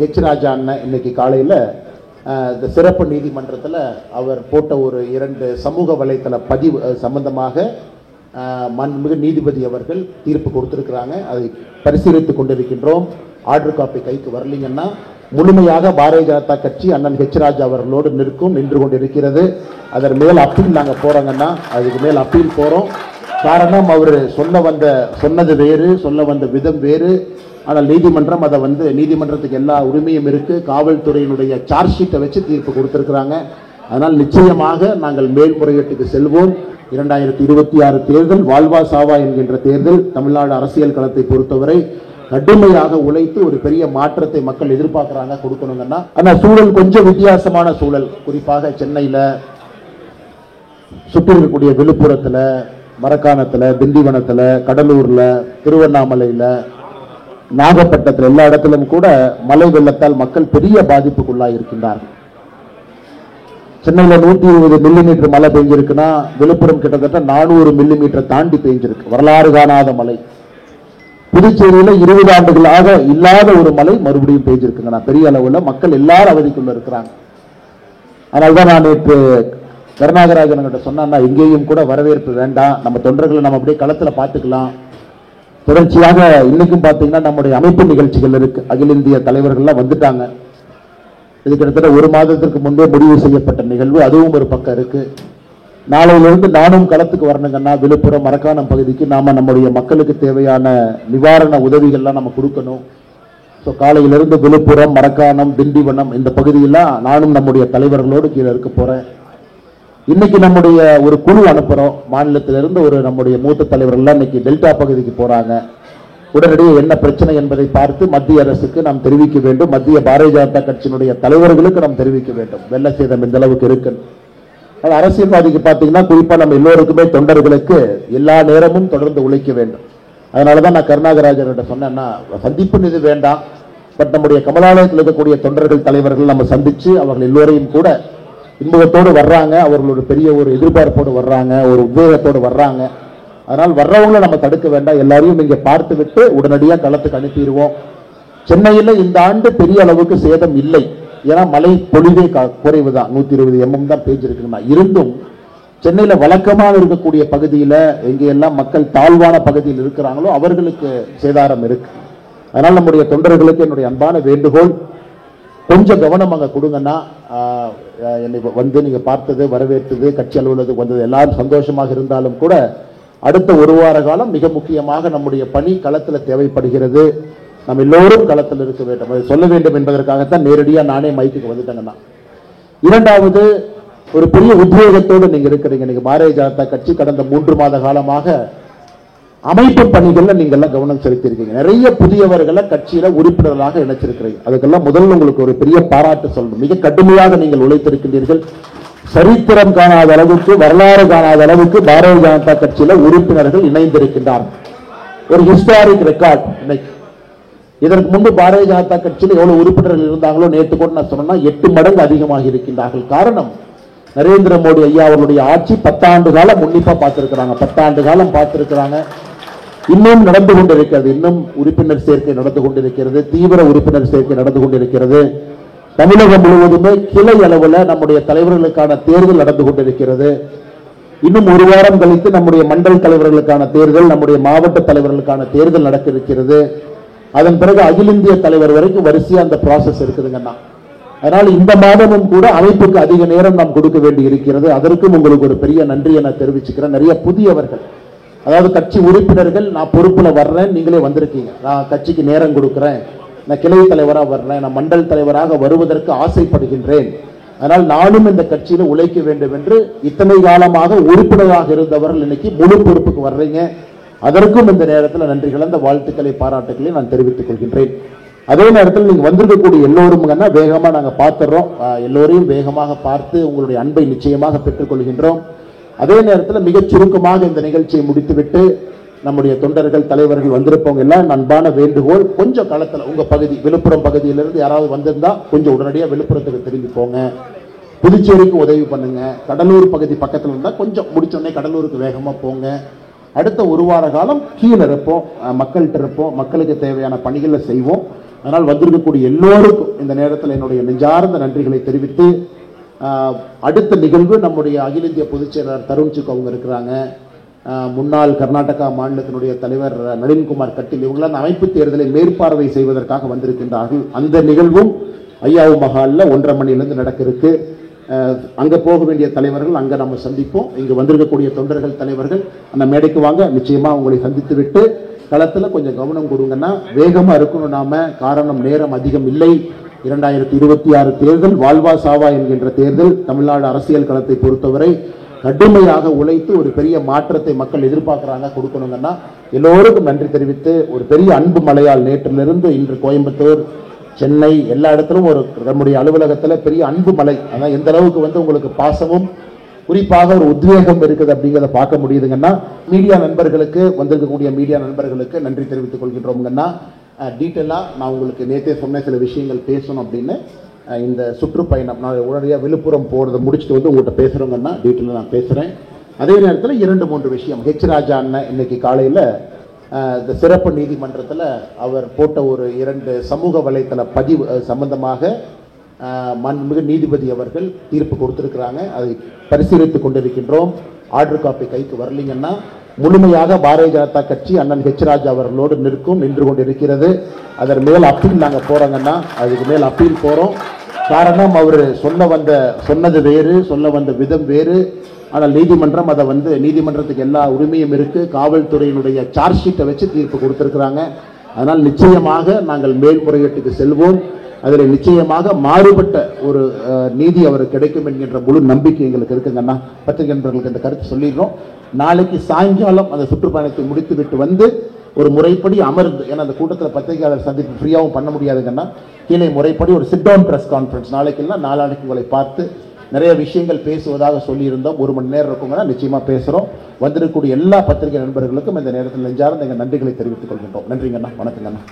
H ராஜா அண்ணன் இன்னைக்கு காலையில் இந்த சிறப்பு நீதிமன்றத்தில் அவர் போட்ட ஒரு 2 சமூக வலைத்தள பதிவு சம்பந்தமாக மாண்புமிகு நீதிபதி அவர்கள் தீர்ப்பு கொடுத்திருக்கிறாங்க. அதை பரிசீலித்துக் கொண்டிருக்கின்றோம். ஆர்டர் காப்பி கைக்கு வரலீங்கன்னா முழுமையாக பாரதிய ஜனதா கட்சி அண்ணன் ஹெச் ராஜா அவர்களோடு நின்று கொண்டிருக்கிறது. அதன் மேல் அப்பீல் நாங்கள் போகிறோங்கன்னா அதுக்கு மேல் அப்பீல் போகிறோம். காரணம், அவர் சொன்னது வேறு, சொல்ல வந்த விதம் வேறு. ஆனால் நீதிமன்றம் அதை நீதிமன்றத்துக்கு எல்லா உரிமையும் இருக்கு. காவல்துறையினுடைய சார்ஜ் ஷீட்டை வச்சு தீர்ப்பு கொடுத்திருக்கிறாங்க. அதனால் நிச்சயமாக நாங்கள் மேல்முறையீட்டுக்கு செல்வோம். 2026 தேர்தல் வாழ்வா சாவா என்கின்ற தேர்தல். தமிழ்நாடு அரசியல் களத்தை பொறுத்தவரை கடுமையாக உழைத்து ஒரு பெரிய மாற்றத்தை மக்கள் எதிர்பார்க்கிறாங்க, கொடுக்கணுங்கன்னா. ஆனால் சூழல் கொஞ்சம் வித்தியாசமான சூழல். குறிப்பாக சென்னையில், சுற்றி இருக்கக்கூடிய விழுப்புரத்தில், மரக்காணத்தில், திண்டிவனத்தில், கடலூரில், திருவண்ணாமலையில், நாகப்பட்டினத்தில் எல்லா இடத்திலும் கூட மழை வெள்ளத்தால் மக்கள் பெரிய பாதிப்புக்குள்ளாக இருக்கின்றார்கள். சென்னையில் 120 மில்லிமீட்டர் மழை பெய்ஞ்சிருக்குன்னா விழுப்புரம் கிட்டத்தட்ட 400 மில்லிமீட்டர் தாண்டி பெய்ஞ்சிருக்கு. வரலாறு காணாத மழை. புதுச்சேரியில் 20 ஆண்டுகளாக இல்லாத ஒரு மழை மறுபடியும் பெய்ஞ்சிருக்குங்க. பெரிய அளவில் மக்கள் எல்லாரும் அவதிக்குள்ள இருக்கிறாங்க. அதனால்தான் நான் நேற்று கருணாகராஜன் கிட்ட சொன்னா, எங்கேயும் கூட வரவேற்பு வேண்டாம், நம்ம தொண்டர்களை நம்ம அப்படியே களத்தில் பார்த்துக்கலாம். தொடர்ச்சியாக இன்னைக்கும் பார்த்தீங்கன்னா நம்முடைய அமைப்பு நிகழ்ச்சிகள் இருக்கு. அகில இந்திய தலைவர்கள்லாம் வந்துட்டாங்க. இது கிட்டத்தட்ட 1 மாதத்திற்கு முன்பே முடிவு செய்யப்பட்ட நிகழ்வு. அதுவும் ஒரு பக்கம் இருக்கு. நாளையிலிருந்து நானும் களத்துக்கு வரணுங்கன்னா விழுப்புரம், மரக்காணம் பகுதிக்கு நாம நம்முடைய மக்களுக்கு தேவையான நிவாரண உதவிகள்லாம் நம்ம கொடுக்கணும். ஸோ காலையிலிருந்து விழுப்புரம், மரக்காணம், திண்டிவனம் இந்த பகுதியெல்லாம் நானும் நம்முடைய தலைவர்களோடு கீழே இருக்க போறேன். இன்னைக்கு நம்முடைய ஒரு குழு அனுப்புறோம். மாநிலத்திலிருந்து நம்முடைய மூத்த தலைவர்கள்லாம் இன்னைக்கு டெல்டா பகுதிக்கு போறாங்க. உடனடியே என்ன பிரச்சனை என்பதை பார்த்து மத்திய அரசுக்கு நாம் தெரிவிக்க வேண்டும். மத்திய பாரதிய ஜனதா கட்சியினுடைய தலைவர்களுக்கு நாம் தெரிவிக்க வேண்டும். வெள்ள சேதம் இந்த அளவுக்கு இருக்கு. அது அரசியல்வாதிக்கு பார்த்தீங்கன்னா குறிப்பா நம்ம எல்லோருக்குமே தொண்டர்களுக்கு எல்லா நேரமும் தொடர்ந்து உழைக்க வேண்டும். அதனாலதான் நான் கருணாகராஜர்கிட்ட சொன்னேன்னா, சந்திப்பு இது வேண்டாம், பட் நம்முடைய கமலாலயத்தில் இருக்கக்கூடிய தொண்டர்கள் தலைவர்கள் நம்ம சந்திச்சு அவர்கள் எல்லோரையும் கூட இன்பத்தோடு வர்றாங்க. அவர்களோட பெரிய ஒரு எதிர்பார்ப்போடு வர்றாங்க, ஒரு உத்வேகத்தோடு வர்றாங்க. அதனால் வர்றவங்களை நம்ம தடுக்க வேண்டாம். எல்லாரையும் இங்கே பார்த்து விட்டு உடனடியாக களத்துக்கு அனுப்பிடுவோம். சென்னையில் இந்த ஆண்டு பெரிய அளவுக்கு சேதம் இல்லை. ஏன்னா மழை பொழிவே குறைவு தான். 120 mm தான் பேஞ்சிருக்குன்னா. இருந்தும் சென்னையில் வழக்கமாக இருக்கக்கூடிய பகுதியில் எங்கெல்லாம் மக்கள் தாழ்வான பகுதியில் இருக்கிறாங்களோ அவர்களுக்கு சேதாரம் இருக்கு. அதனால் நம்முடைய தொண்டர்களுக்கு என்னுடைய அன்பான வேண்டுகோள், கொஞ்சம் கவனம் அங்கே கொடுங்கன்னா. என்னை நீங்க பார்த்தது, வரவேற்றது, கட்சி அலுவலகத்துக்கு வந்தது எல்லாரும் சந்தோஷமாக இருந்தாலும் கூட அடுத்த 1 வார காலம் மிக முக்கியமாக நம்முடைய பணி களத்தில் தேவைப்படுகிறது. நம்ம எல்லோரும் களத்தில் இருக்க வேண்டும். அதை சொல்ல வேண்டும் என்பதற்காகத்தான் நேரடியாக நானே மைக்குக்கு வந்துட்டேங்கன்னா. இரண்டாவது, ஒரு பெரிய உத்வேகத்தோடு நீங்க இருக்கிறீங்க. நீங்க பாரதிய ஜனதா கட்சி கடந்த 3 மாத காலமாக அமைப்பு பணிகள்ல நீங்க எல்லாம் கவனம் செலுத்திருக்கீங்க. நிறைய புதியவர்களை கட்சியில உறுப்பினர்களாக இணைச்சிருக்கிறீங்க. அதுக்கெல்லாம் முதல்ல உங்களுக்கு ஒரு பெரிய பாராட்டு சொல்லணும். மிக கடுமையாக நீங்கள் உழைத்திருக்கின்றீர்கள். சரித்திரம் காணாத அளவுக்கு, வரலாறு காணாத அளவுக்கு பாரதிய ஜனதா கட்சியில உறுப்பினர்கள் இணைந்திருக்கின்றார்கள். ஒரு ஹிஸ்டாரிக் ரெக்கார்ட். இன்னைக்கு இதற்கு முன்பு பாரதிய ஜனதா கட்சியில் எவ்வளவு உறுப்பினர்கள் இருந்தாங்களோ நேற்று கூட நான் சொன்னா 8 மடங்கு அதிகமாக இருக்கின்றார்கள். காரணம், நரேந்திர மோடி ஐயா அவருடைய ஆட்சி 10 ஆண்டு காலம் உன்னிப்பா பார்த்திருக்கிறாங்க. 10 ஆண்டு காலம் பார்த்திருக்கிறாங்க. இன்னும் நடந்து கொண்டிருக்கிறது. இன்னும் உறுப்பினர் சேர்க்கை நடந்து கொண்டிருக்கிறது. தீவிர உறுப்பினர் சேர்க்கை நடந்து கொண்டிருக்கிறது. தமிழகம் முழுவதுமே கிளை அளவில் நம்முடைய தலைவர்களுக்கான தேர்தல் நடந்து கொண்டிருக்கிறது. இன்னும் 1 வாரம் கழித்து நம்முடைய மண்டல் தலைவர்களுக்கான தேர்தல், நம்முடைய மாவட்ட தலைவர்களுக்கான தேர்தல் நடக்க இருக்கிறது. அதன் பிறகு அகில இந்திய தலைவர் வரைக்கும் வரிசையா அந்த ப்ராசஸ் இருக்குதுங்கன்னா. அதனால் இந்த மாதமும் கூட அமைப்புக்கு அதிக நேரம் நாம் கொடுக்க வேண்டி இருக்கிறது. அதற்கும் உங்களுக்கு ஒரு பெரிய நன்றியை நான் தெரிவிச்சுக்கிறேன். நிறைய புதியவர்கள், அதாவது கட்சி உறுப்பினர்கள், நான் பொறுப்புல வர்றேன், நீங்களே வந்திருக்கீங்க, நான் கட்சிக்கு நேரம் கொடுக்குறேன், நான் கிளை தலைவராக வர்றேன், நான் மண்டல் தலைவராக வருவதற்கு ஆசைப்படுகின்றேன், அதனால் நானும் இந்த கட்சியில உழைக்க வேண்டும் என்று இத்தனை காலமாக உறுப்பினராக இருந்தவர்கள் இன்னைக்கு முழு பொறுப்புக்கு வர்றீங்க. அதற்கும் இந்த நேரத்தில் நன்றி கலந்த வாழ்த்துக்களை, பாராட்டுக்களை நான் தெரிவித்துக் கொள்கின்றேன். அதே நேரத்தில் நீங்க வந்திருக்கக்கூடிய எல்லோரும் வேகமா நாங்க பார்த்துறோம். எல்லோரையும் வேகமாக பார்த்து உங்களுடைய அன்பை நிச்சயமாக பெற்றுக் கொள்கின்றோம். அதே நேரத்தில் மிகச் சுருக்கமாக இந்த நிகழ்ச்சியை முடித்துவிட்டு நம்முடைய தொண்டர்கள், தலைவர்கள் வந்திருப்பவங்க எல்லாம் அன்பான வேண்டுகோள், கொஞ்சம் களத்தில் உங்க பகுதி விழுப்புரம் பகுதியிலிருந்து யாராவது வந்திருந்தா கொஞ்சம் உடனடியாக விழுப்புரத்துக்கு திரும்பி போங்க. புதுச்சேரிக்கு உதவி பண்ணுங்க. கடலூர் பகுதி பக்கத்தில் இருந்தால் கொஞ்சம் முடிச்சோடனே கடலூருக்கு வேகமாக போங்க. அடுத்த 1 வார காலம் கீழே இருப்போம், மக்கள்கிட்ட இருப்போம், மக்களுக்கு தேவையான பணிகளை செய்வோம். அதனால் வந்திருக்கக்கூடிய எல்லோருக்கும் இந்த நேரத்தில் என்னுடைய நெஞ்சார்ந்த நன்றிகளை தெரிவித்து, அடுத்த நிகழ்வு நம்முடைய அகில இந்திய பொதுச் செயலாளர் தருண்சுக் அவங்க இருக்கிறாங்க, முன்னாள் கர்நாடகா மாநிலத்தினுடைய தலைவர் நளின்குமார் கட்டீல், இவங்களாம் அமைப்பு தேர்தலை மேற்பார்வை செய்வதற்காக வந்திருக்கின்றார்கள். அந்த நிகழ்வும் ஐயாவு மஹாலில் 1:30 மணியிலிருந்து நடக்க இருக்கு. அங்கே போக வேண்டிய தலைவர்கள் அங்கே நம்ம சந்திப்போம். இங்கே வந்திருக்கக்கூடிய தொண்டர்கள் தலைவர்கள் அந்த மேடைக்கு வாங்க, நிச்சயமாக உங்களை சந்தித்து விட்டு களத்தில் கொஞ்சம் கவனம் கொடுங்கன்னா வேகமாக இருக்கணும். நாம காரணம் நேரம் அதிகம் இல்லை. 2026 தேர்தல் வாழ்வா சாவா என்கின்ற தேர்தல். தமிழ்நாடு அரசியல் களத்தை பொறுத்தவரை கடுமையாக உழைத்து ஒரு பெரிய மாற்றத்தை மக்கள் எதிர்பார்க்குறாங்க, கொடுக்கணுங்கன்னா எல்லோருக்கும் நன்றி தெரிவித்து, ஒரு பெரிய அன்பு மழையால் நேற்றிலிருந்து இன்று கோயம்புத்தூர், சென்னை எல்லா இடத்திலும் ஒரு நம்முடைய அலுவலகத்தில் பெரிய அன்பு மலை. அதான் எந்த அளவுக்கு உங்களுக்கு பாசமும் குறிப்பாக ஒரு உத்வேகம் இருக்குது அப்படிங்கிறத பார்க்க முடியுதுங்கன்னா, மீடியா நண்பர்களுக்கு வந்திருக்கக்கூடிய மீடியா நண்பர்களுக்கு நன்றி தெரிவித்துக் கொள்கின்றோம்ங்கன்னா, டீட்டெயிலாக நான் உங்களுக்கு நேற்றே சொன்ன சில விஷயங்கள் பேசணும் அப்படின்னு இந்த சுற்றுப்பயணம் நான் உடனடியாக விழுப்புரம் போகிறத முடிச்சுட்டு வந்து உங்கள்கிட்ட பேசுகிறோங்கன்னா டீட்டெயிலாக நான் பேசுகிறேன். அதே நேரத்தில் 2-3 விஷயம். ஹெச் ராஜா அண்ணன் இன்னைக்கு காலையில் இந்த சிறப்பு நீதிமன்றத்தில் அவர் போட்ட ஒரு 2 சமூக வலைத்தள பதிவு சம்பந்தமாக மாண்புமிகு நீதிபதி அவர்கள் தீர்ப்பு கொடுத்திருக்கிறாங்க. அதை பரிசீலித்துக் கொண்டிருக்கின்றோம். ஆர்டர் காப்பி கைக்கு வரலீங்கன்னா முழுமையாக பாரதிய ஜனதா கட்சி அண்ணன் ஹெச் ராஜா அவர்களோடு நின்று கொண்டிருக்கிறது. அதன் மேல் அப்பீல் நாங்கள் போறோங்கன்னா அதுக்கு மேல் அப்பீல் போறோம். காரணம், அவர் சொன்னது வேறு, சொல்ல வந்த விதம் வேறு. ஆனால் நீதிமன்றம் அதை நீதிமன்றத்துக்கு எல்லா உரிமையும் இருக்கு. காவல்துறையினுடைய சார்ஜ் ஷீட்டை வச்சு தீர்ப்பு கொடுத்திருக்கிறாங்க. அதனால் நிச்சயமாக நாங்கள் மேல்முறையீட்டுக்கு செல்வோம். அதில் நிச்சயமாக மாறுபட்ட ஒரு நீதி அவருக்கு கிடைக்கும் என்கின்ற முழு நம்பிக்கை எங்களுக்கு இருக்குங்கன்னா பத்திரிகை நண்பர்களுக்கு இந்த கருத்து சொல்லிடுறோம். நாளைக்கு சாயங்காலம் அந்த சுற்றுப்பயணத்தை முடித்து விட்டு வந்து ஒரு முறைப்படி அமர்ந்து, ஏன்னா அந்த கூட்டத்தில் பத்திரிகையாளர் சந்திப்பு ஃப்ரீயாகவும் பண்ண முடியாதுங்கன்னா கீழே முறைப்படி ஒரு சிட் டவுன் பிரஸ் கான்ஃபரன்ஸ் நாளைக்கு இல்லை நாளானைக்கு உங்களை பார்த்து நிறைய விஷயங்கள் பேசுவதாக சொல்லியிருந்தோம். 1 மணி நேரம் இருக்குங்கன்னா நிச்சயமாக பேசுகிறோம். வந்திருக்கக்கூடிய எல்லா பத்திரிகை நண்பர்களுக்கும் இந்த நேரத்தில் நெஞ்சார்ந்த எங்கள் நன்றிகளை தெரிவித்துக் கொள்கின்றோம். நன்றிங்கண்ணா, வணக்கங்கண்ணா.